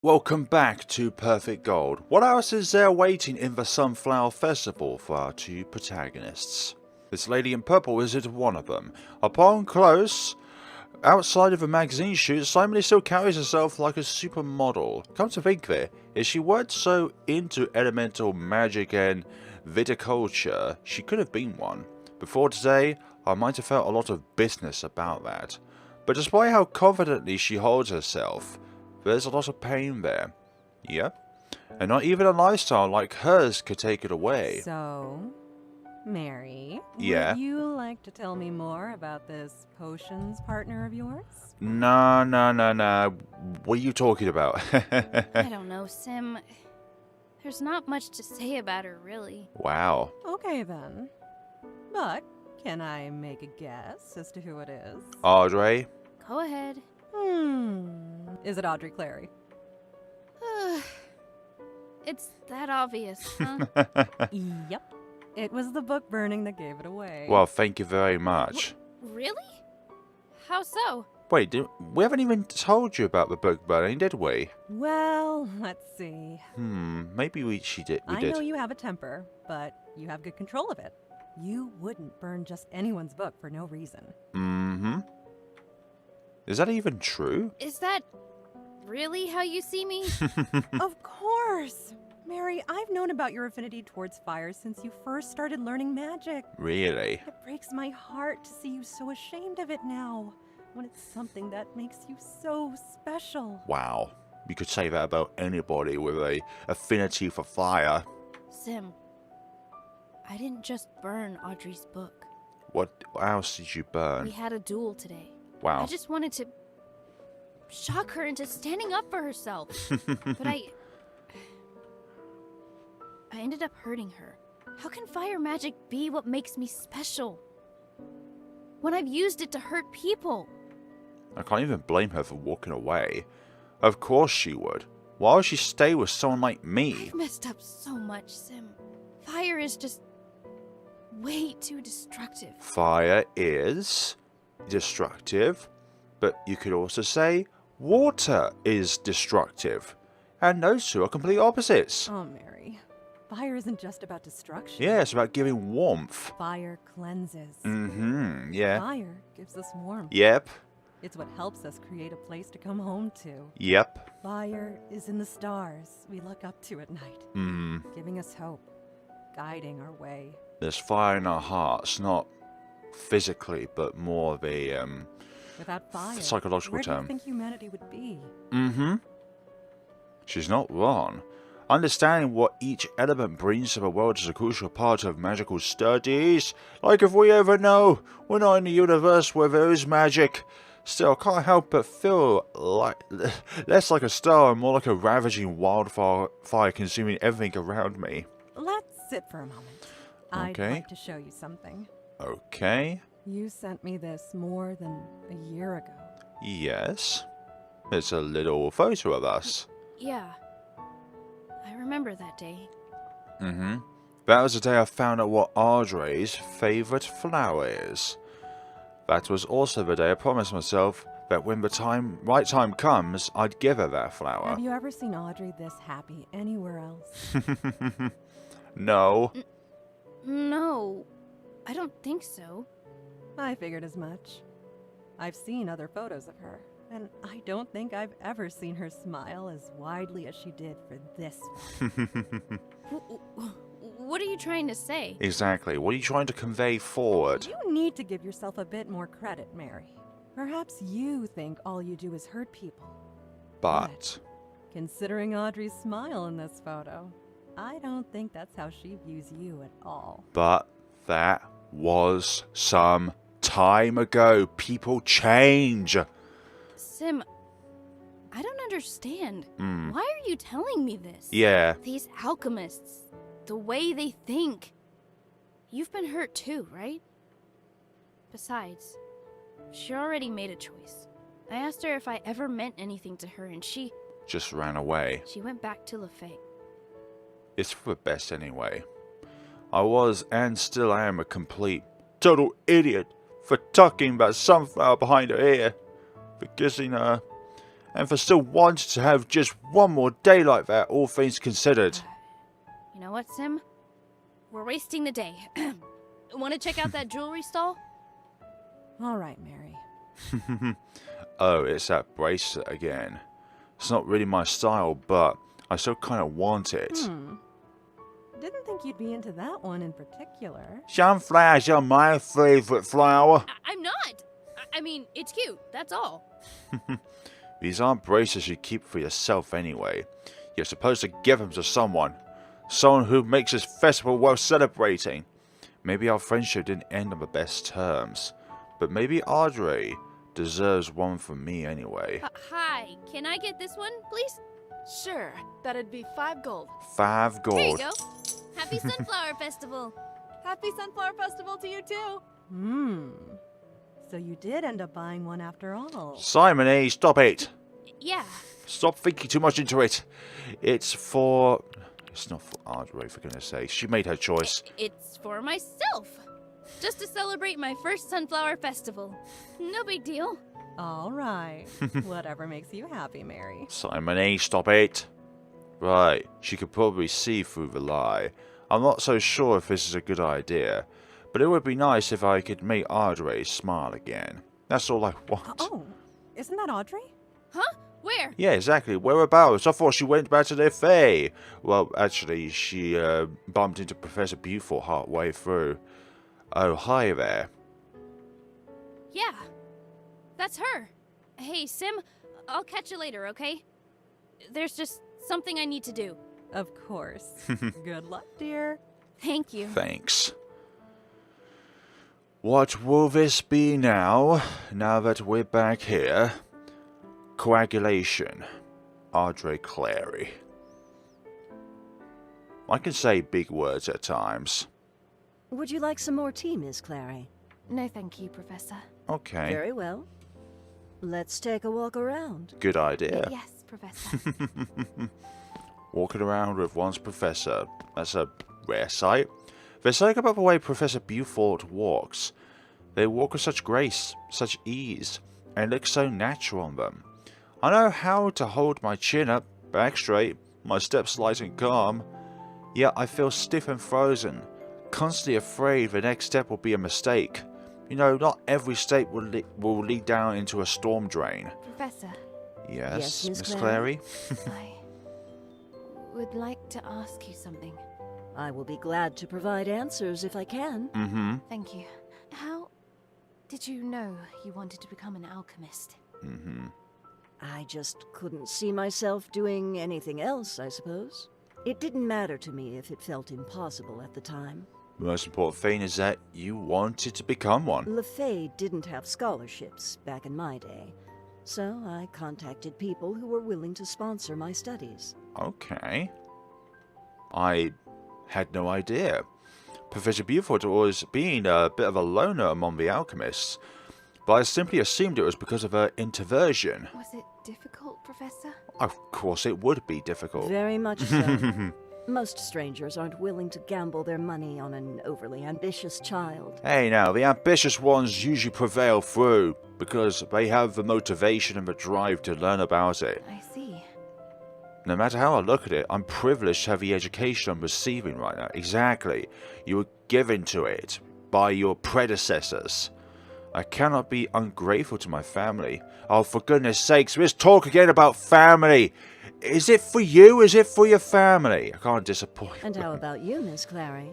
Welcome back to Perfect Gold. What else is there waiting in the Sunflower Festival for our two protagonists? This lady in purple isn't one of them. Upon close, outside of a magazine shoot, Simone still carries herself like a supermodel. Come to think of it, if she weren't so into elemental magic and viticulture, she could have been one. Before today, I might have felt a lot of business about that. But despite how confidently she holds herself, there's a lot of pain there. Yep. And not even a lifestyle like hers could take it away. So, Mary, Yeah? would you like to tell me more about this potions partner of yours? No. What are you talking about? I don't know, Sim. There's not much to say about her, really. Wow. Okay then. But, can I make a guess as to who it is? Audrey? Go ahead. Is it Audrey Clary? It's that obvious, huh? Yep. It was the book burning that gave it away. Well, thank you very much. Really? How so? Wait, we haven't even told you about the book burning, did we? Well, let's see. Maybe we did. I know you have a temper, but you have good control of it. You wouldn't burn just anyone's book for no reason. Is that even true? Is that really how you see me? Of course! Mary, I've known about your affinity towards fire since you first started learning magic. Really? It breaks my heart to see you so ashamed of it now, when it's something that makes you so special. Wow. You could say that about anybody with a affinity for fire. Sim, I didn't just burn Audrey's book. What else did you burn? We had a duel today. Wow. I just wanted to shock her into standing up for herself. But I ended up hurting her. How can fire magic be what makes me special when I've used it to hurt people? I can't even blame her for walking away. Of course she would. Why would she stay with someone like me? I've messed up so much, Sim. Fire is just way too destructive. Fire is destructive, but you could also say water is destructive. And those two are complete opposites. Oh, Mary. Fire isn't just about destruction. Yeah, it's about giving warmth. Fire cleanses. Yeah. Fire gives us warmth. Yep. It's what helps us create a place to come home to. Yep. Fire is in the stars we look up to at night, giving us hope, guiding our way. There's fire in our hearts, not physically, but more of a Without fire, psychological where do term. you think humanity would be? She's not wrong. Understanding what each element brings to the world is a crucial part of magical studies. Like if we ever know we're not in a universe where there is magic. Still, I can't help but feel like less like a star and more like a ravaging wildfire consuming everything around me. Let's sit for a moment. Okay. I'd like to show you something. Okay. You sent me this more than a year ago. Yes. It's a little photo of us. Yeah. I remember that day. That was the day I found out what Audrey's favourite flower is. That was also the day I promised myself that when the right time comes, I'd give her that flower. Have you ever seen Audrey this happy anywhere else? No. No, I don't think so. I figured as much. I've seen other photos of her, and I don't think I've ever seen her smile as widely as she did for this one. What are you trying to say? Exactly. What are you trying to convey forward? You need to give yourself a bit more credit, Mary. Perhaps you think all you do is hurt people. But Considering Audrey's smile in this photo, I don't think that's how she views you at all. that was some time ago. People change. Sim, I don't understand. Why are you telling me this? Yeah. These alchemists, the way they think. You've been hurt too, right? Besides, she already made a choice. I asked her if I ever meant anything to her, and she Just ran away. went back to LaFay. It's for the best anyway. I was and still am a complete, total idiot for talking about sunflower behind her ear, for kissing her, and for still wanting to have just one more day like that, all things considered. You know what, Sim? We're wasting the day. Want to check out that jewelry stall? All right, Mary. Oh, it's that bracelet again. It's not really my style, but I still kind of want it. Didn't think you'd be into that one in particular. Sunflowers are my favorite flower. I'm not! I mean, it's cute, that's all. These aren't bracelets you keep for yourself anyway. You're supposed to give them to someone. Someone who makes this festival worth celebrating. Maybe our friendship didn't end on the best terms. But maybe Audrey deserves one from me anyway. Hi, can I get this one, please? Sure, that'd be 5 gold. 5 gold. Here you go. Happy Sunflower Festival. Happy Sunflower Festival to you too. So you did end up buying one after all. Simon E, stop it. Yeah. Stop thinking too much into it. It's for... It's not for Audrey, for goodness sake. She made her choice. It's for myself. Just to celebrate my first Sunflower Festival. No big deal. All right. Whatever makes you happy, Mary. Simon E, stop it. Right, she could probably see through the lie. I'm not so sure if this is a good idea, but it would be nice if I could make Audrey smile again. That's all I want. Oh, isn't that Audrey? Huh? Where? Yeah, exactly. Whereabouts? I thought she went back to the Fae. Well, actually, she bumped into Professor Beaufort halfway through. Oh, hi there. Yeah. That's her. Hey, Sim, I'll catch you later, okay? There's just something I need to do. Of course. Good luck, dear. Thank you. Thanks. What will this be now that we're back here? Coagulation. Audrey Clary. I can say big words at times. Would you like some more tea, Miss Clary? No, thank you, Professor. Okay, Very well. Let's take a walk around. good idea. Yes, Professor. Walking around with one's professor. That's a rare sight. There's something about the way Professor Beaufort walks. They walk with such grace, such ease, and it looks so natural on them. I know how to hold my chin up, back straight, my steps light and calm, yet I feel stiff and frozen, constantly afraid the next step will be a mistake. You know, not every step will lead down into a storm drain. Professor, Yes, Yes, Miss Miss Clary? Clary? I would like to ask you something. I will be glad to provide answers if I can. Mm-hmm. Thank you. How did you know you wanted to become an alchemist? Mm-hmm. I just couldn't see myself doing anything else, I suppose. It didn't matter to me if it felt impossible at the time. The most important thing is that you wanted to become one. LaFay didn't have scholarships back in my day, so I contacted people who were willing to sponsor my studies. Okay. I had no idea. Professor Beaufort always been a bit of a loner among the alchemists, but I simply assumed it was because of her introversion. Was it difficult, Professor? Of course it would be difficult. Very much so. Most strangers aren't willing to gamble their money on an overly ambitious child. Hey now, the ambitious ones usually prevail through, because they have the motivation and the drive to learn about it. I see. No matter how I look at it, I'm privileged to have the education I'm receiving right now. Exactly. You were given to it by your predecessors. I cannot be ungrateful to my family. Oh, for goodness sakes, let's talk again about family. Is it for you? Is it for your family? I can't disappoint. And how about you, Miss Clary?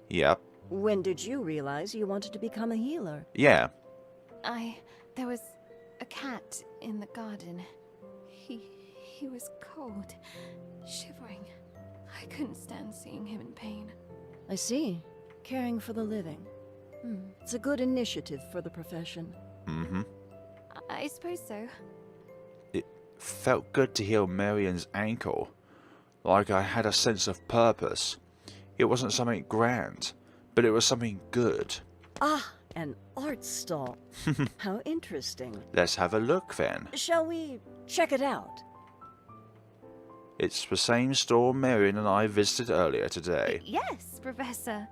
Yep. When did you realize you wanted to become a healer? Yeah. There was a cat in the garden. He was cold, shivering. I couldn't stand seeing him in pain. I see. Caring for the living. It's a good initiative for the profession. Mm-hmm. I suppose so. It felt good to heal Marion's ankle. Like I had a sense of purpose. It wasn't something grand, but it was something good. Ah, an art stall. How interesting. Let's have a look then. Shall we check it out? It's the same store Marion and I visited earlier today. Yes, Professor.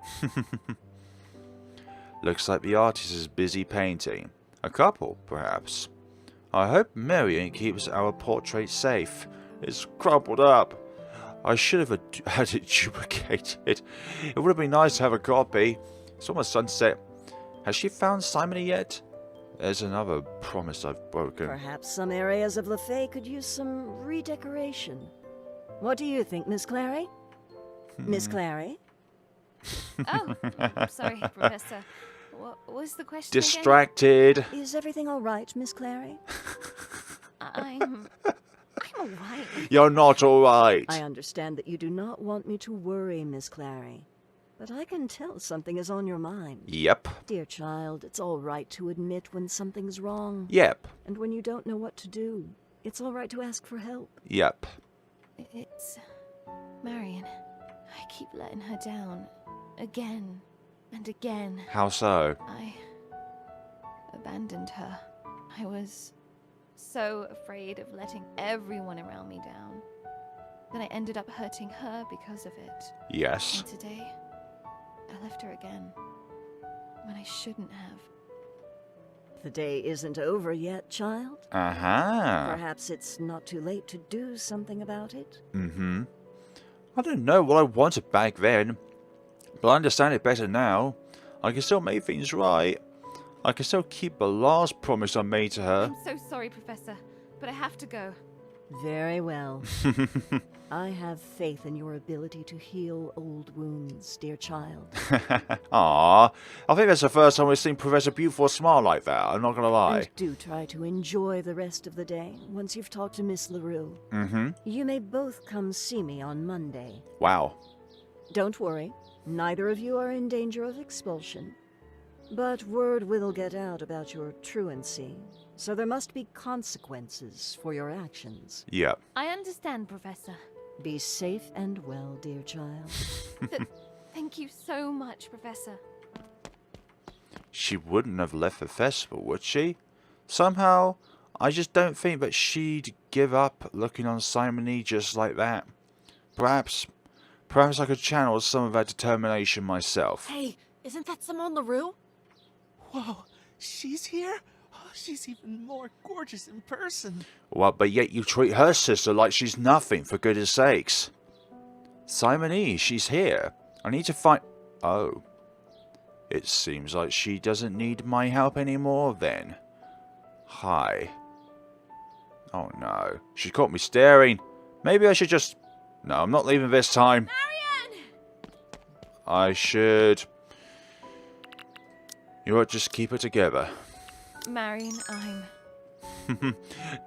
Looks like the artist is busy painting. A couple, perhaps. I hope Marion keeps our portrait safe. It's crumpled up. I should have had it duplicated. It would have been nice to have a copy. It's almost sunset. Has she found Simony yet? There's another promise I've broken. Perhaps some areas of Lefay could use some redecoration. What do you think, Miss Clary? Miss Clary? Oh, sorry, Professor. What was the question Distracted. Is everything all right, Miss Clary? again? I'm alright. You're not alright. I understand that you do not want me to worry, Miss Clary. But I can tell something is on your mind. Yep. Dear child, it's all right to admit when something's wrong. Yep. And when you don't know what to do, it's all right to ask for help. Yep. It's Marion. I keep letting her down. Again and again. How so? I abandoned her. I was so afraid of letting everyone around me down. Then I ended up hurting her because of it. Yes. And today, I left her again. When I shouldn't have. The day isn't over yet, child. Uh-huh. Perhaps it's not too late to do something about it. Mm-hmm. I don't know what I wanted back then, but I understand it better now. I can still make things right. I can still keep the last promise I made to her. I'm so sorry, Professor, but I have to go. Very well. I have faith in your ability to heal old wounds, dear child. Aww. I think that's the first time we've seen Professor Beaufort smile like that, I'm not gonna lie. And do try to enjoy the rest of the day once you've talked to Miss LaRue. Mm-hmm. You may both come see me on Monday. Wow. Don't worry, neither of you are in danger of expulsion. But word will get out about your truancy, so there must be consequences for your actions. Yep. I understand, Professor. Be safe and well, dear child. Thank you so much, Professor. She wouldn't have left the festival, would she? Somehow, I just don't think that she'd give up looking on Simony just like that. Perhaps I could channel some of that determination myself. Hey, isn't that Simone LaRue? Whoa, she's here? Oh, she's even more gorgeous in person. Well, but yet you treat her sister like she's nothing, for goodness sakes. Simony, she's here. I need to find... Oh. It seems like she doesn't need my help anymore then. Hi. Oh no. She caught me staring. Maybe I should just... No, I'm not leaving this time. Marion! I should... You ought to just keep it together. Marion, I'm...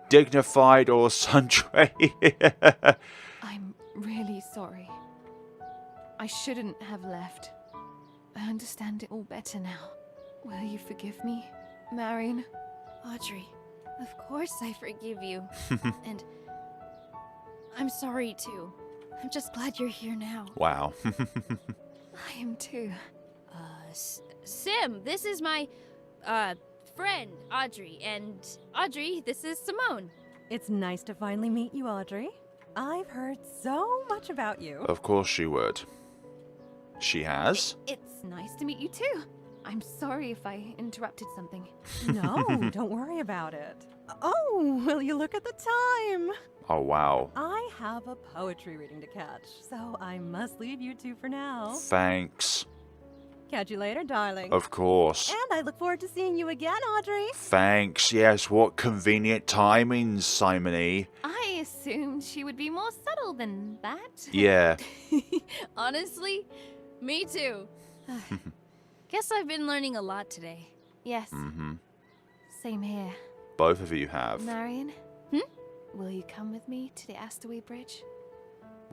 Dignified or sundry. I'm really sorry. I shouldn't have left. I understand it all better now. Will you forgive me, Marion? Audrey, of course I forgive you. And I'm sorry too. I'm just glad you're here now. Wow. I am too. Sim, this is my, friend, Audrey. And Audrey, this is Simone. It's nice to finally meet you, Audrey. I've heard so much about you. Of course she would. She has? It's nice to meet you too. I'm sorry if I interrupted something. No, don't worry about it. Oh, will you look at the time? Oh, wow. I have a poetry reading to catch, so I must leave you two for now. Thanks. Catch you later, darling. Of course. And I look forward to seeing you again, Audrey. Thanks. Yes, what convenient timing, Simony. I assumed she would be more subtle than that. Yeah. Honestly, me too. Guess I've been learning a lot today. Yes. Mm-hmm. Same here. Both of you have. Marion? Will you come with me to the Astaway Bridge?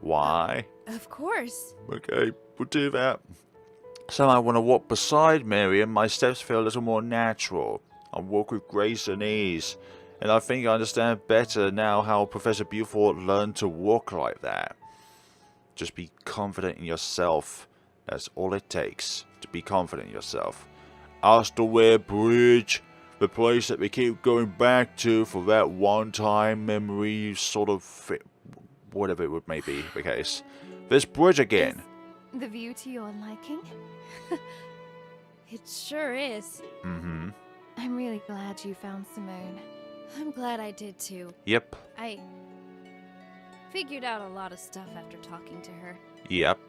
Why? Of course. Okay, we'll do that. So I want to walk beside Marion. My steps feel a little more natural. I walk with grace and ease. And I think I understand better now how Professor Beaufort learned to walk like that. Just be confident in yourself. That's all it takes, to be confident in yourself. Astaway Bridge, the place that we keep going back to for that one-time memory sort of fit, whatever it may be the case. This bridge again. Is the view to your liking? It sure is. Mm-hmm. I'm really glad you found Simone. I'm glad I did too. Yep. I figured out a lot of stuff after talking to her. Yep.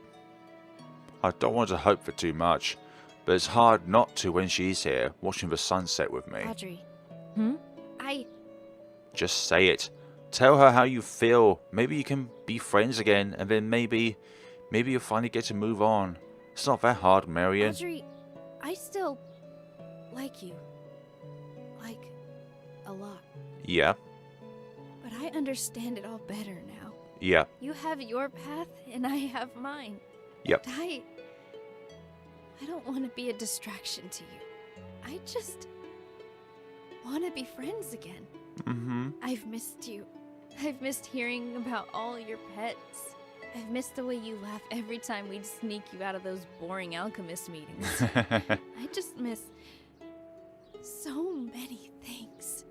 I don't want to hope for too much, but it's hard not to when she's here, watching the sunset with me. Audrey. Hmm? Just say it. Tell her how you feel. Maybe you can be friends again, and then maybe you'll finally get to move on. It's not that hard, Marion. Audrey, I still like you. Like, a lot. Yeah. But I understand it all better now. Yeah. You have your path, and I have mine. Yep. I don't want to be a distraction to you. I just want to be friends again. Mm-hmm. I've missed you. I've missed hearing about all your pets. I've missed the way you laugh every time we'd sneak you out of those boring alchemist meetings. I just miss so many things.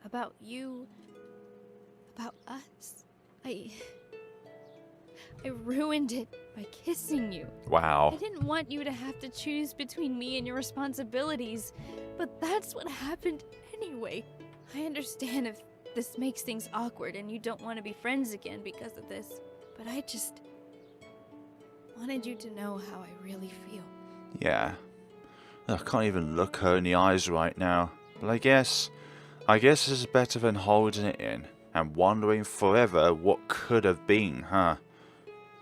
About you. About us. I ruined it by kissing you. Wow. I didn't want you to have to choose between me and your responsibilities, but that's what happened anyway. I understand if this makes things awkward and you don't want to be friends again because of this, but I just wanted you to know how I really feel. Yeah. I can't even look her in the eyes right now. But I guess this is better than holding it in and wondering forever what could have been, huh?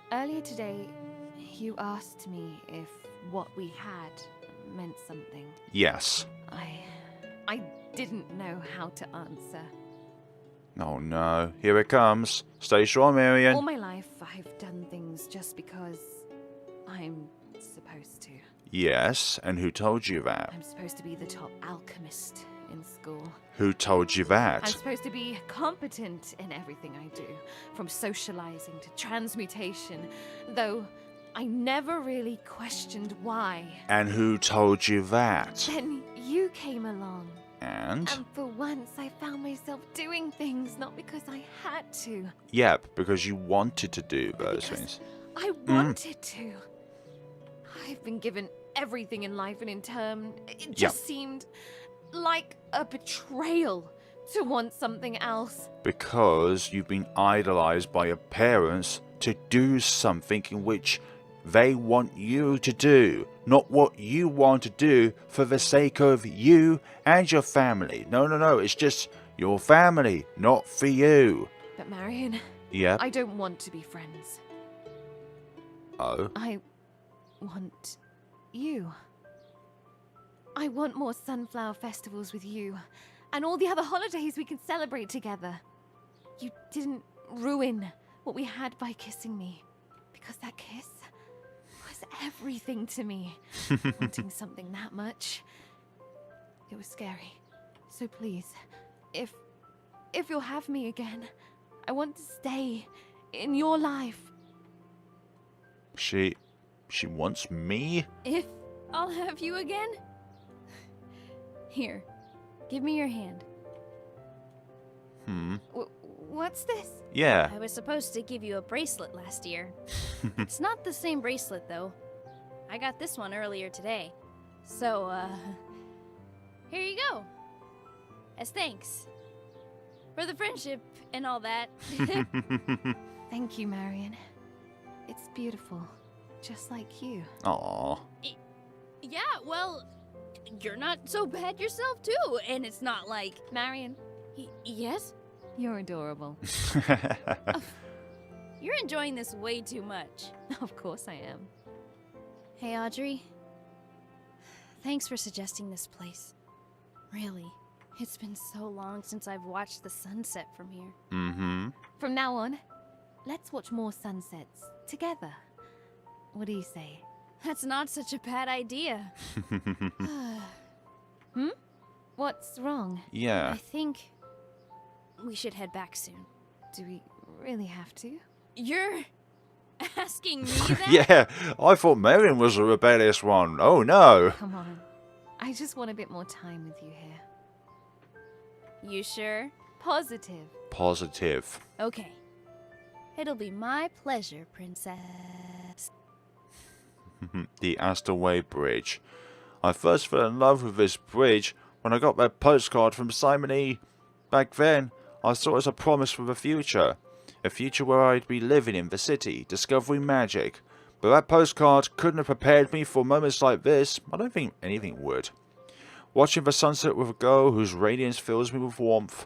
Earlier today, you asked me if what we had meant something. Yes. I didn't know how to answer. Oh no, here it comes. Stay strong, Marion. All my life, I've done things just because I'm supposed to. Yes, and who told you that? I'm supposed to be the top alchemist in school. Who told you I'm that? supposed to be competent in everything I do, from socializing to transmutation, though I never really questioned why. And who told you that? Then you came along. And? And for once, I found myself doing things not because I had to. Yep, because you wanted to do those Because things. I wanted to. I've been given everything in life, and in turn, it just seemed like a betrayal to want something else. Because you've been idolized by your parents to do something in which they want you to do, not what you want to do for the sake of you and your family. No, it's just your family, not for you. But Marion, Yep. I don't want to be friends. Oh. I want you. I want more sunflower festivals with you, and all the other holidays we can celebrate together. You didn't ruin what we had by kissing me, because that kiss was everything to me. Wanting something that much, it was scary. So please, if you'll have me again, I want to stay in your life. She wants me? If I'll have you again? Here, give me your hand. What's this? Yeah. I was supposed to give you a bracelet last year. It's not the same bracelet, though. I got this one earlier today. So, here you go. As thanks. For the friendship and all that. Thank you, Marion. It's beautiful, just like you. Aw. Yeah, well, you're not so bad yourself, too. And it's not like... Marion, Yes? you're adorable. You're enjoying this way too much. Of course I am. Hey, Audrey. Thanks for suggesting this place. Really, it's been so long since I've watched the sunset from here. Mm-hmm. From now on, let's watch more sunsets together. What do you say? That's not such a bad idea. What's wrong? Yeah. I think we should head back soon. Do we really have to? You're asking me that? Yeah, I thought Marion was a rebellious one. Oh no. Come on. I just want a bit more time with you here. You sure? Positive. Positive. Okay. It'll be my pleasure, Princess. The Astaway Bridge. I first fell in love with this bridge when When I got that postcard from Simony back then, I saw it as a promise for the future. A future where I'd be living in the city, discovering magic. But that postcard couldn't have prepared me for moments like this. I don't think anything would. Watching the sunset with a girl whose radiance fills me with warmth.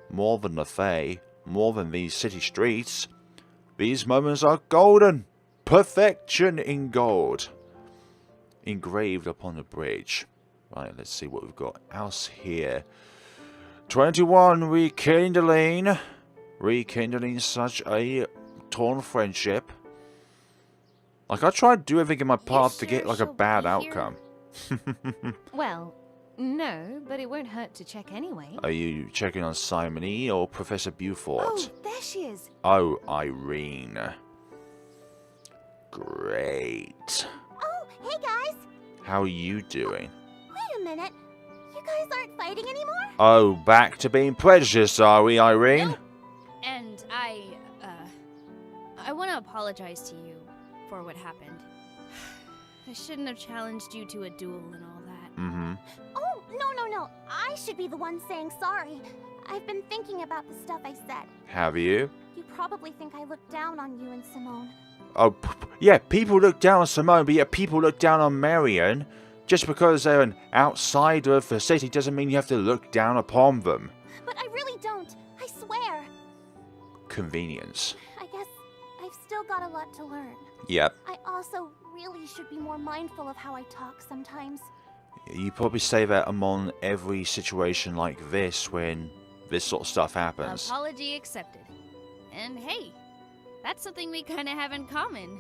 More than the Fae, more than these city streets. These moments are golden. Perfection in gold. Engraved upon the bridge. Right, let's see what we've got else here. 21, rekindling. Rekindling such a torn friendship. Like, I tried to do everything in my path to get, like, a bad outcome. Well, no, but it won't hurt to check anyway. Are you checking on Simony or Professor Beaufort? Oh, there she is. Oh, Irene. Great. Oh, hey guys! How are you doing? Wait a minute. You guys aren't fighting anymore? Oh, back to being prejudiced, are we, Irene? Nope. And I want to apologize to you for what happened. I shouldn't have challenged you to a duel and all that. Mm-hmm. Oh, no. I should be the one saying sorry. I've been thinking about the stuff I said. Have you? You probably think I look down on you and Simone. Oh, yeah, people look down on Simone, but yet people look down on Marion. Just because they're an outsider of the city doesn't mean you have to look down upon them. But I really don't. I swear. Convenience. I guess I've still got a lot to learn. Yep. I also really should be more mindful of how I talk sometimes. You probably say that among every situation like this when this sort of stuff happens. Apology accepted. And hey, that's something we kind of have in common.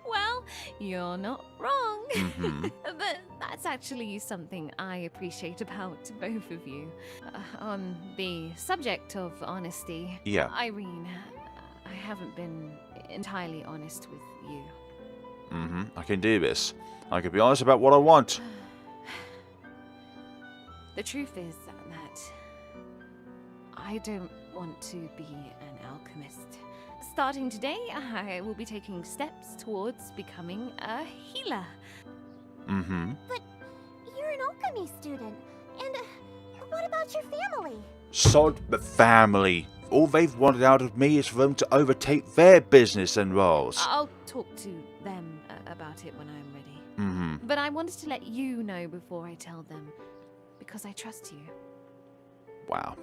Well, you're not wrong. Mhm. But that's actually something I appreciate about both of you. On the subject of honesty, Yeah. Irene, I haven't been entirely honest with you. Mm-hmm. I can do this. I can be honest about what I want. The truth is that I don't want to be an alchemist. Starting today, I will be taking steps towards becoming a healer. Mm-hmm. But you're an alchemy student. And what about your family? Sod the family. All they've wanted out of me is for them to overtake their business and roles. I'll talk to them about it when I'm ready. Mm-hmm. But I wanted to let you know before I tell them, because I trust you. Wow.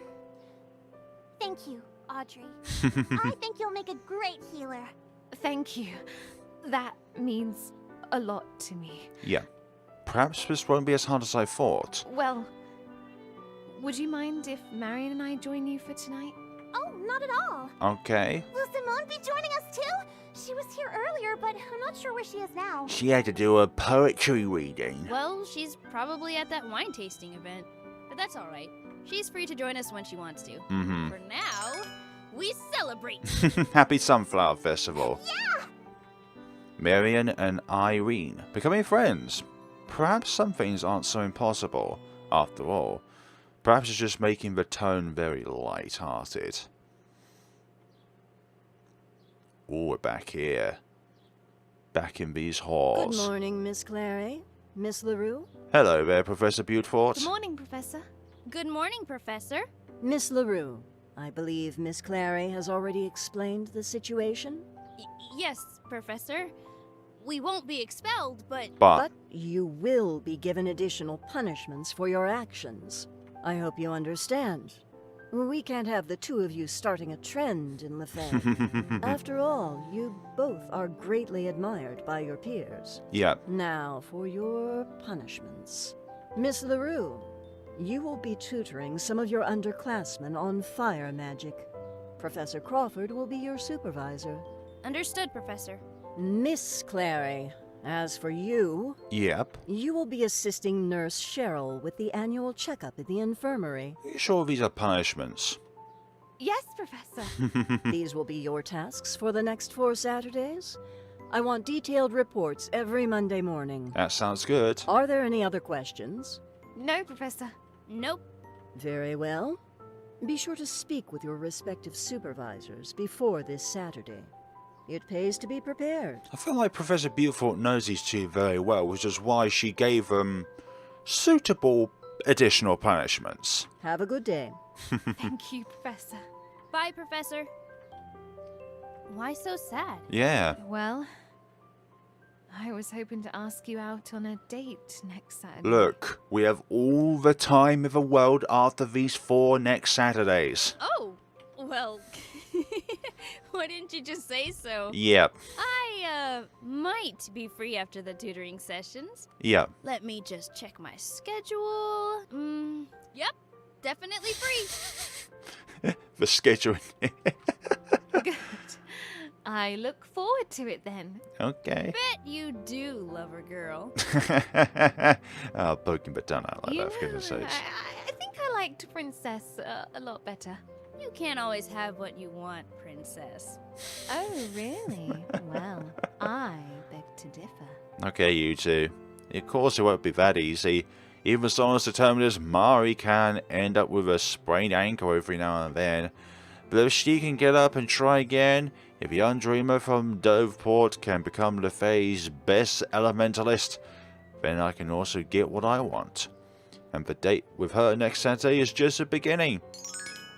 Thank you, Audrey. I think you'll make a great healer. Thank you. That means a lot to me. Yeah. Perhaps this won't be as hard as I thought. Well, would you mind if Marion and I join you for tonight? Oh, not at all. Okay. Will Simone be joining us too? She was here earlier, but I'm not sure where she is now. She had to do a poetry reading. Well, she's probably at that wine tasting event. But that's alright. She's free to join us when she wants to. Mm-hmm. For now, we celebrate! Happy Sunflower Festival. Yeah! Marion and Irene becoming friends. Perhaps some things aren't so impossible, after all. Perhaps it's just making the tone very light-hearted. Oh, we're back here. Back in these halls. Good morning, Miss Clary. Miss LaRue? Hello there, Professor Beaufort. Good morning, Professor. Good morning, Professor. Miss LaRue, I believe Miss Clary has already explained the situation? Yes, Professor. We won't be expelled, but... But you will be given additional punishments for your actions. I hope you understand. We can't have the two of you starting a trend in LaFay. After all, you both are greatly admired by your peers. Yeah. Now, for your punishments. Miss LaRue, you will be tutoring some of your underclassmen on fire magic. Professor Crawford will be your supervisor. Understood, Professor. Miss Clary, as for you, Yep. you will be assisting Nurse Cheryl with the annual checkup at the infirmary. Are you sure these are punishments? Yes, Professor. These will be your tasks for the next 4 Saturdays. I want detailed reports every Monday morning. That sounds good. Are there any other questions? No, Professor. Nope. Very well. Be sure to speak with your respective supervisors before this Saturday. It pays to be prepared. I feel like Professor Beaufort knows these two very well, which is why she gave them suitable additional punishments. Have a good day. Thank you, Professor. Bye, Professor. Why so sad? Yeah. Well, I was hoping to ask you out on a date next Saturday. Look, we have all the time in the world after these 4 next Saturdays. Oh, well, why didn't you just say so? Yep. I, might be free after the tutoring sessions. Yep. Let me just check my schedule. Yep, definitely free. The scheduling. Good. I look forward to it then. Okay. Bet you do, lover girl. Oh, poking but done out like You that, for goodness know, sakes. I think I liked Princess a lot better. You can't always have what you want, princess. Oh, really? Well, I beg to differ. Okay, you two. Of course it won't be that easy. Even someone as determined as Mari can end up with a sprained ankle every now and then. But if she can get up and try again, if the young dreamer from Doveport can become LeFay's best elementalist, then I can also get what I want. And the date with her next Saturday is just the beginning.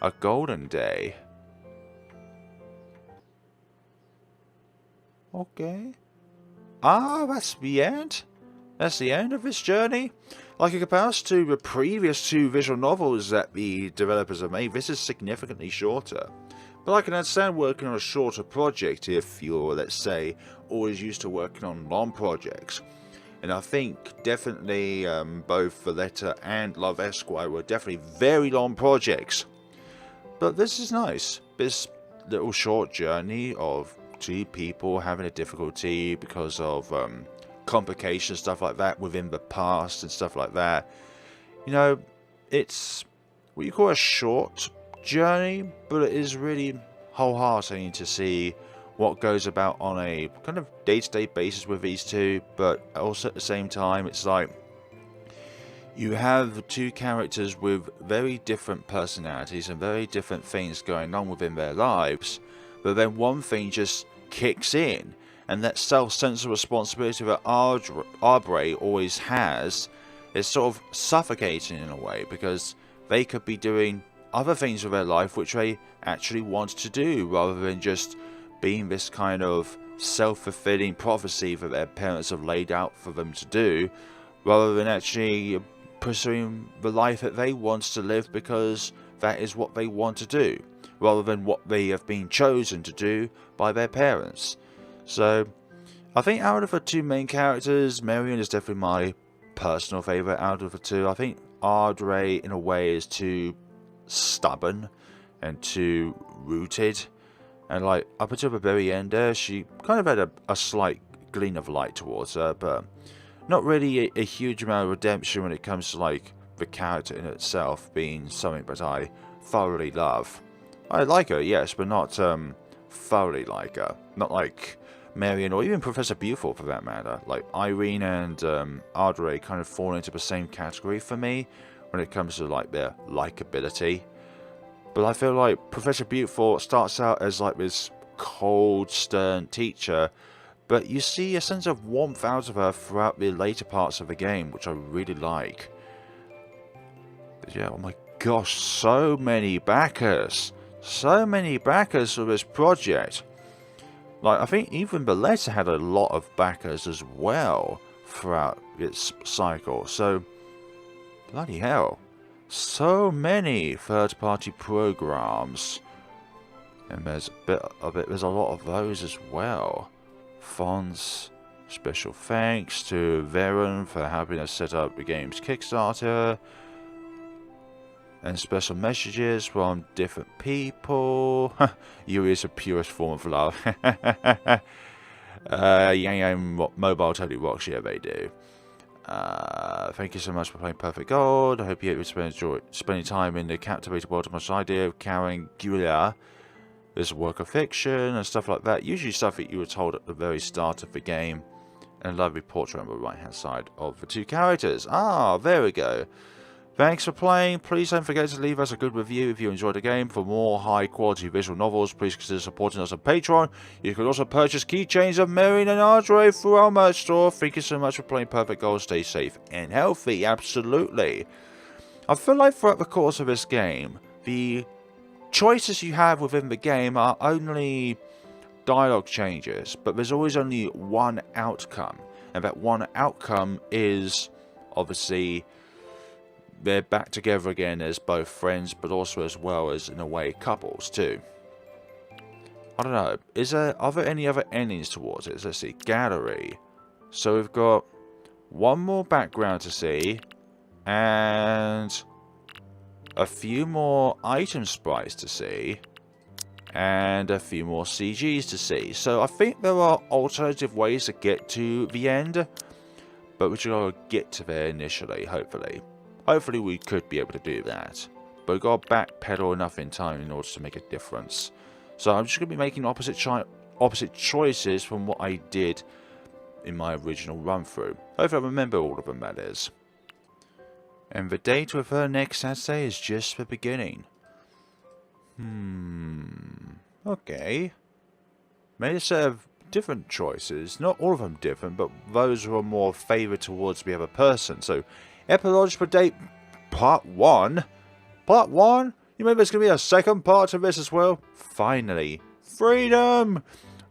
A golden day. Okay. Ah, that's the end? That's the end of this journey? Like in comparison to the previous 2 visual novels that the developers have made, this is significantly shorter. But I can understand working on a shorter project if you're, let's say, always used to working on long projects. And I think definitely both Valletta and Love Esquire were definitely very long projects. But this is nice. This little short journey of 2 people having a difficulty because of complications, stuff like that within the past and stuff like that. You know, it's what you call a short journey, but it is really wholeheartening to see what goes about on a kind of day-to-day basis with these 2, but also at the same time it's like you have 2 characters with very different personalities and very different things going on within their lives, but then one thing just kicks in, and that self-sense of responsibility that Aubrey always has is sort of suffocating in a way, because they could be doing other things with their life which they actually want to do, rather than just being this kind of self-fulfilling prophecy that their parents have laid out for them to do, rather than actually pursuing the life that they want to live because that is what they want to do, rather than what they have been chosen to do by their parents. So I think out of the 2 main characters, Marion is definitely my personal favourite out of the 2. I think Audrey in a way is too stubborn and too rooted, and like up until the very end there, she kind of had a slight gleam of light towards her, but not really a huge amount of redemption when it comes to like the character in itself being something that I thoroughly love. I like her, yes, but not thoroughly like her. Not like Marion or even Professor Buford for that matter. Like Irene and Audrey kind of fall into the same category for me when it comes to like their likability. But I feel like Professor Buford starts out as like this cold, stern teacher, but you see a sense of warmth out of her throughout the later parts of the game, which I really like. But yeah, oh my gosh, so many backers. So many backers for this project. Like, I think even Valletta had a lot of backers as well throughout its cycle. So, bloody hell. So many third-party programs. And there's there's a lot of those as well. Fonts, special thanks to Veron for helping us set up the game's Kickstarter. And special messages from different people. Yuri is the purest form of love. Yangyang Mobile totally rocks. Yeah, they do. Thank you so much for playing Perfect Gold. I hope you enjoy spending time in the captivating world of my idea of carrying Gula. There's a work of fiction and stuff like that. Usually stuff that you were told at the very start of the game. And a lovely portrait on the right hand side of the 2 characters. Ah, there we go. Thanks for playing. Please don't forget to leave us a good review if you enjoyed the game. For more high quality visual novels, please consider supporting us on Patreon. You can also purchase keychains of Marion and Audrey through our merch store. Thank you so much for playing Perfect Gold. Stay safe and healthy. Absolutely. I feel like throughout the course of this game, the choices you have within the game are only dialogue changes, but there's always only one outcome, and that one outcome is obviously they're back together again as both friends, but also as well as in a way couples too. I don't know, are there any other endings towards it? Let's see, gallery. So we've got one more background to see and a few more item sprites to see and a few more CGs to see. So I think there are alternative ways to get to the end, but we should gotta get to there initially, hopefully. Hopefully we could be able to do that. But we've got to backpedal enough in time in order to make a difference. So I'm just going to be making opposite choices from what I did in my original run through. Hopefully I remember all of them, that is. And the date with her next Saturday is just the beginning. Okay. Made a set of different choices. Not all of them different, but those who are more favoured towards the other person. So, epilogue for date part 1. Part 1? You mean there's going to be a second part to this as well? Finally. Freedom!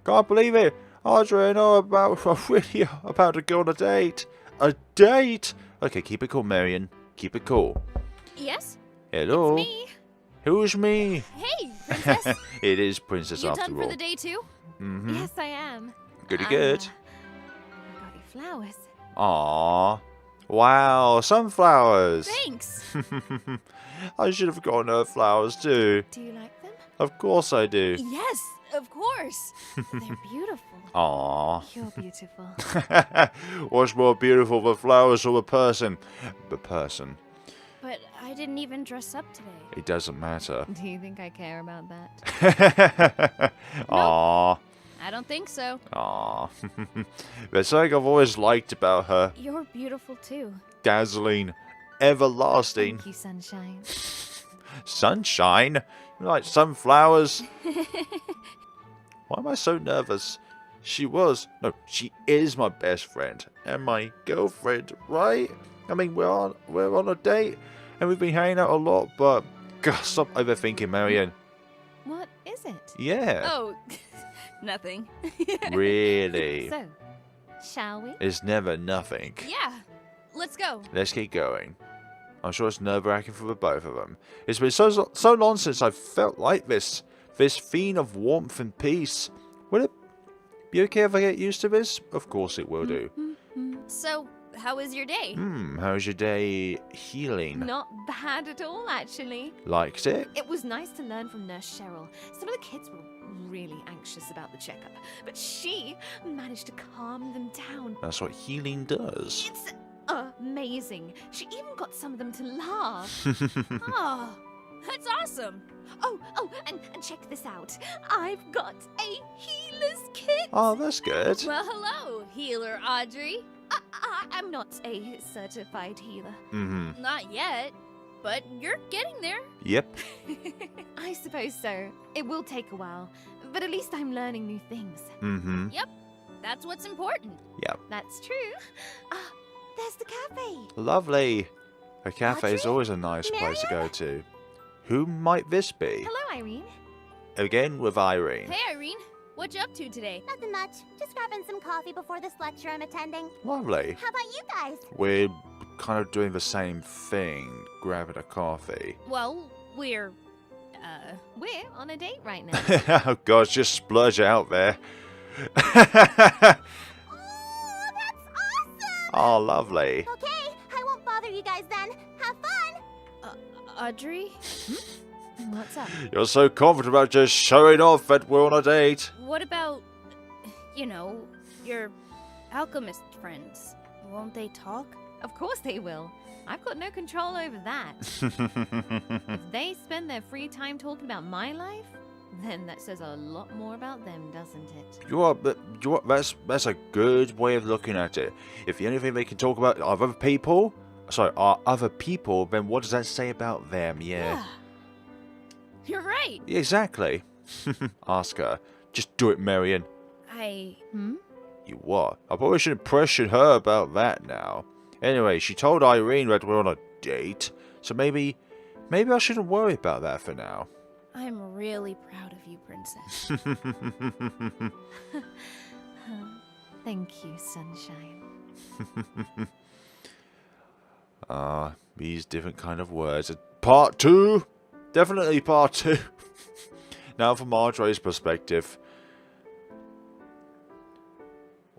Can't believe it. Audrey and I are really about to go on a date. A date? Okay, keep it cool, Marion. Keep it cool. Yes? Hello? It's me. Who's me? Hey, princess. It is Princess You after done all. for the day too? Mm-hmm. Yes, I am. Goody good. I got you flowers. Aww. Wow, sunflowers. Thanks. I should have gotten her flowers too. Do you like them? Of course I do. Yes, of course. They're beautiful. Aww. You're beautiful. What's more beautiful, the flowers or the person? The person. But I didn't even dress up today. It doesn't matter. Do you think I care about that? Aww. I don't think so. Aww. There's something I've always liked about her. You're beautiful too. Dazzling. Everlasting. Thank you, sunshine. Sunshine? You like sunflowers? Why am I so nervous? She is my best friend and my girlfriend, right? I mean, we're on a date and we've been hanging out a lot, but God, stop overthinking, Marion. What is it? Yeah. Oh, nothing. Really? So, shall we? It's never nothing. Yeah, let's go. Let's keep going. I'm sure it's nerve-wracking for the both of them. It's been so long since I've felt like this fiend of warmth and peace. Will it be okay if I get used to this? Of course it will do. So, how was your day? How's your day healing? Not bad at all, actually. Liked it? It was nice to learn from Nurse Cheryl. Some of the kids were really anxious about the checkup, but she managed to calm them down. That's what healing does. It's amazing. She even got some of them to laugh. Oh, that's awesome. Oh, and check this out. I've got a healer's kit. Oh, that's good. Well, hello, healer Audrey. I'm not a certified healer. Mm-hmm. Not yet, but you're getting there. Yep. I suppose so. It will take a while, but at least I'm learning new things. Mm-hmm. Yep, that's what's important. Yep. That's true. There's the cafe. Lovely. A cafe is Audrey? always a nice place to go to. Who might this be? Hello, Irene. Again with Irene. Hey, Irene, what you up to today? Nothing much. Just grabbing some coffee before this lecture I'm attending. Lovely. How about you guys? We're kind of doing the same thing, grabbing a coffee. Well, we're on a date right now. Oh gosh, just splurge out there. Oh, that's awesome! Oh, lovely. Okay, I won't bother you guys then. Have fun! Audrey? What's up? You're so confident about just showing off that we're on a date. What about, your alchemist friends? Won't they talk? Of course they will. I've got no control over that. If they spend their free time talking about my life, then that says a lot more about them, doesn't it? That's a good way of looking at it. If the only thing they can talk about are other people, sorry, are other people, then what does that say about them? Yeah. You're right. Exactly. Ask her. Just do it, Marion. Hmm? You what? I probably shouldn't pressure her about that now. Anyway, she told Irene that we're on a date, so maybe I shouldn't worry about that for now. I'm really proud of you, Princess. Thank you, Sunshine. These different kind of words. Part 2? Definitely part 2. Now from Audrey's perspective.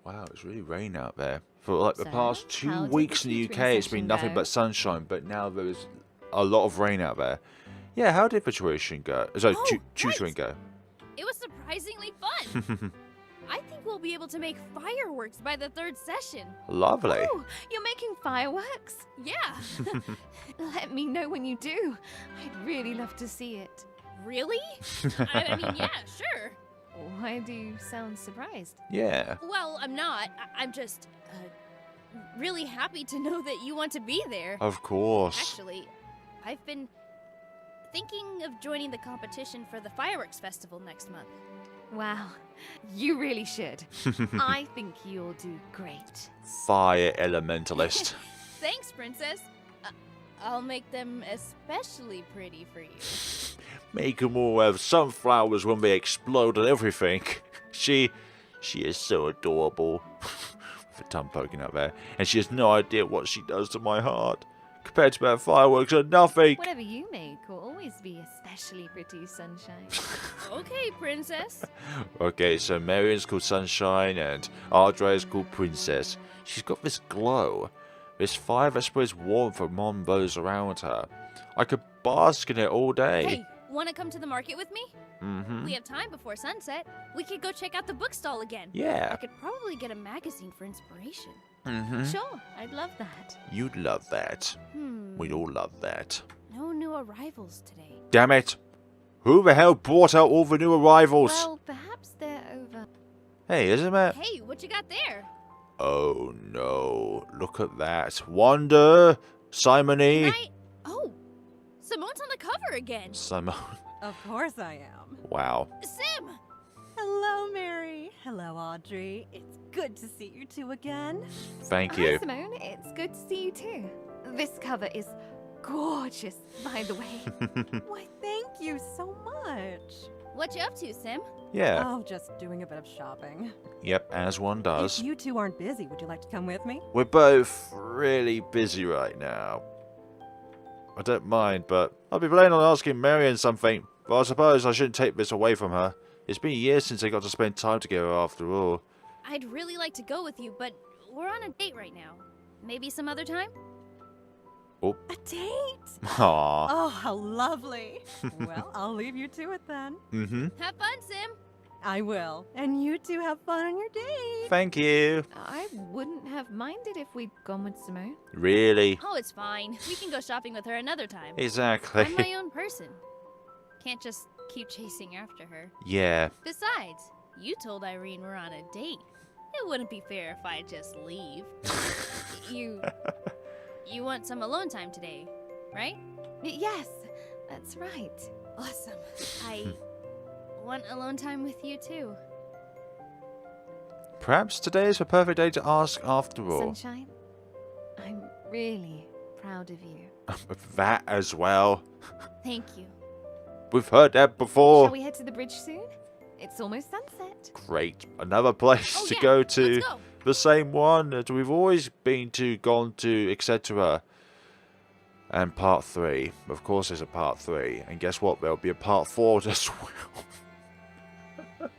Wow, it's really raining out there. For like the So, past how 2 did weeks the in the tutoring UK, it's been session nothing go? but sunshine, but now there is a lot of rain out there. Yeah, how did the tuition go? Sorry, Oh, tutoring right. go? It was surprisingly fun. I think we'll be able to make fireworks by the 3rd session. Lovely. Oh, you're making fireworks? Yeah. Let me know when you do. I'd really love to see it. Really? I mean, yeah, sure. Why do you sound surprised? Yeah. Well, I'm not. I'm just really happy to know that you want to be there. Of course. Actually, I've been thinking of joining the competition for the fireworks festival next month. Wow, you really should. I think you'll do great. Fire elementalist. Thanks, Princess. I'll make them especially pretty for you. Make them all have sunflowers when they explode and everything. She is so adorable. With her tongue poking out there. And she has no idea what she does to my heart. Compared to that fireworks are nothing. Whatever you make will always be especially pretty, Sunshine. Okay, Princess. Okay, so Marion's called Sunshine and Audrey is called Princess. She's got this glow. This fire that spreads warmth among those around her. I could bask in it all day. Hey, want to come to the market with me? Mm-hmm. We have time before sunset. We could go check out the bookstall again. I Yeah. could probably get a magazine for inspiration. Mm-hmm. Sure, I'd love that. You'd love that. Hmm. We'd all love that. No new arrivals today. Damn it! Who the hell brought out all the new arrivals? Well, perhaps they're over. Hey, isn't it? Hey, what you got there? Oh no, look at that. Wonder, Simony. Oh, Simone's on the cover again. Simone. Of course I am. Wow. Sim! Hello, Mary. Hello, Audrey. It's good to see you two again. Thank Hi, you. Simone. It's good to see you too. This cover is gorgeous, by the way. Why, thank you so much. What you up to, Sim? Yeah. Oh, just doing a bit of shopping. Yep, as one does. If you two aren't busy, would you like to come with me? We're both really busy right now. I don't mind, but I'll be planning on asking Marion something. But I suppose I shouldn't take this away from her. It's been years since they got to spend time together after all. I'd really like to go with you, but we're on a date right now. Maybe some other time? A date? Aww. Oh, how lovely. Well, I'll leave you to it then. Mm-hmm. Have fun, Sim! I will. And you two have fun on your date. Thank you. I wouldn't have minded if we'd gone with Simone. Really? Oh, it's fine. We can go shopping with her another time. Exactly. I'm my own person. Can't just keep chasing after her. Yeah. Besides, you told Irene we're on a date. It wouldn't be fair if I just leave. You want some alone time today, right? Yes, that's right. Awesome. I want alone time with you too. Perhaps today is the perfect day to ask after all. Sunshine, I'm really proud of you. That as well. Thank you. We've heard that before. Shall we head to the bridge soon? It's almost sunset. Great. Another place Oh, to yeah, go to. let's go. The same one that we've always been to, gone to, etc. And part 3. Of course there's a part 3. And guess what? There'll be a part 4 as well.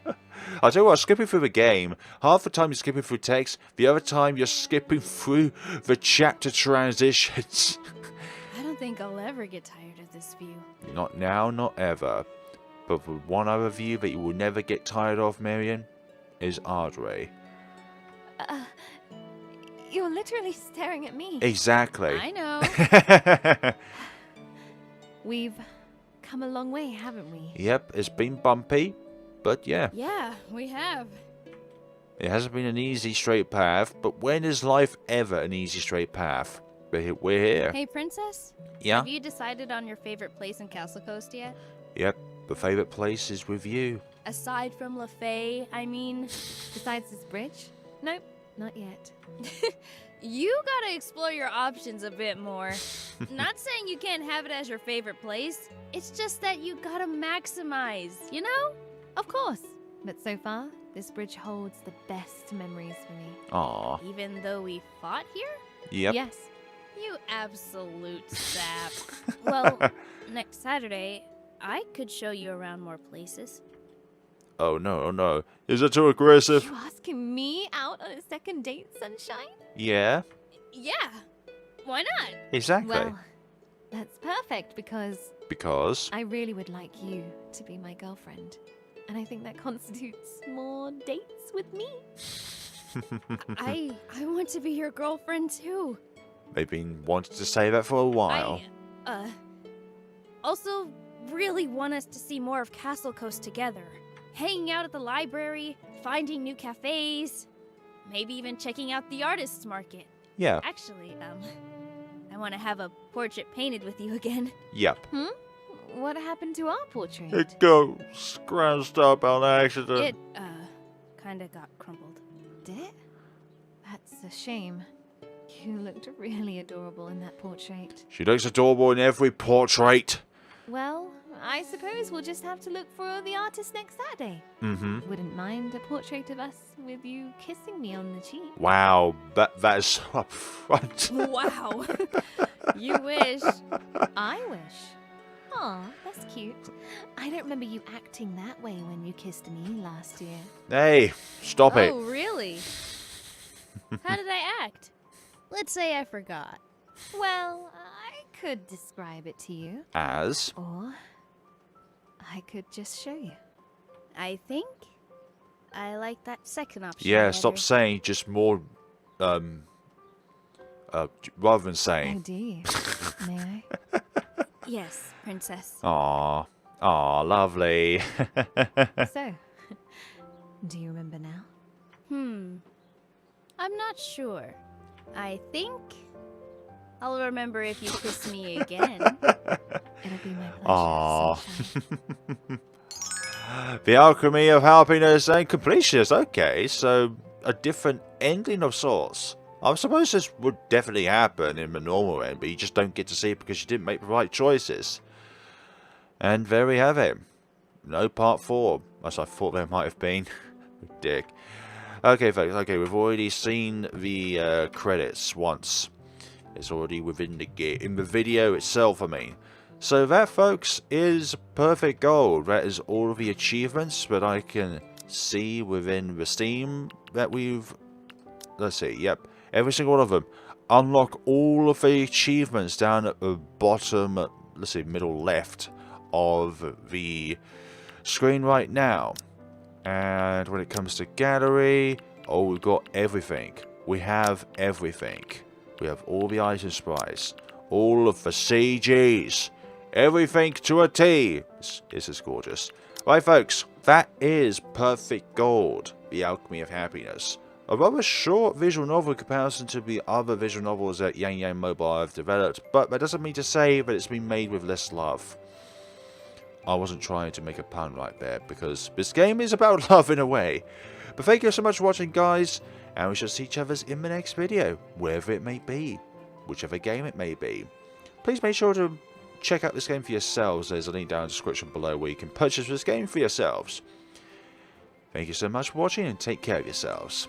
I tell you what, skipping through the game, half the time you're skipping through text, the other time you're skipping through the chapter transitions. I don't think I'll ever get tired of this view. Not now, not ever. But the one other view that you will never get tired of, Marion, is Audrey. You're literally staring at me. Exactly. I know. We've come a long way, haven't we? Yep, it's been bumpy, but yeah. Yeah, we have. It hasn't been an easy straight path, but when is life ever an easy straight path? we're here. Hey, Princess? Yeah? Have you decided on your favorite place in Castlecoast yet? Yep, the favourite place is with you. Aside from LaFay, I mean... Besides this bridge? Nope, not yet. You gotta explore your options a bit more. Not saying you can't have it as your favorite place. It's just that you gotta maximize, you know? Of course. But so far, this bridge holds the best memories for me. Aw. Even though we fought here? Yep. Yes. You absolute sap. Well, next Saturday, I could show you around more places. Oh no, oh no. Is it too aggressive? You asking me out on a second date, Sunshine? Yeah, Yeah, why not? exactly. Well, that's perfect Because? I really would like you to be my girlfriend. And I think that constitutes more dates with me. I want to be your girlfriend too. They've been wanting to say that for a while. Also really want us to see more of Castlecoast together. Hanging out at the library, finding new cafes, maybe even checking out the artist's market. Yeah, Actually, I want to have a portrait painted with you again. yep. What happened to our portrait? It got scratched up on accident. It, kinda got crumpled. Did it? That's a shame. You looked really adorable in that portrait. She looks adorable in every portrait. Well, I suppose we'll just have to look for the artist next Saturday. Mm-hmm. Wouldn't mind a portrait of us with you kissing me on the cheek. Wow, that is so upfront. Wow. You wish. I wish. Aw, that's cute. I don't remember you acting that way when you kissed me last year. Hey, stop it. Oh, really? How did I act? Let's say I forgot. Well, I could describe it to you. As? Or I could just show you. I think I like that second option. Yeah, better. stop saying just more, rather than Oh, saying. do you? May I? Yes, Princess. Aw, lovely. So, do you remember now? I'm not sure. I think I'll remember if you kiss me again. It'll be my pleasure. Aw. Sunshine. The Alchemy of Happiness and Completionist. Okay, so a different ending of sorts. I suppose this would definitely happen in the normal end, but you just don't get to see it because you didn't make the right choices. And there we have it. No part 4, as I thought there might have been. Dick. Okay, folks. Okay, we've already seen the credits once. It's already within in the video itself, I mean. So that, folks, is perfect gold. That is all of the achievements that I can see within the Steam that we've... Let's see, yep. Every single one of them. Unlock all of the achievements down at the bottom, let's see, middle left of the screen right now. And when it comes to gallery, oh, we've got everything. We have everything. We have all the item sprites, all of the CGs, everything to a T. This is gorgeous. Right, folks, that is perfect gold, the Alchemy of Happiness. A rather short visual novel in comparison to the other visual novels that Yangyang Mobile have developed, but that doesn't mean to say that it's been made with less love. I wasn't trying to make a pun right there, because this game is about love in a way. But thank you so much for watching, guys, and we shall see each other in the next video, wherever it may be, whichever game it may be. Please make sure to check out this game for yourselves. There's a link down in the description below where you can purchase this game for yourselves. Thank you so much for watching, and take care of yourselves.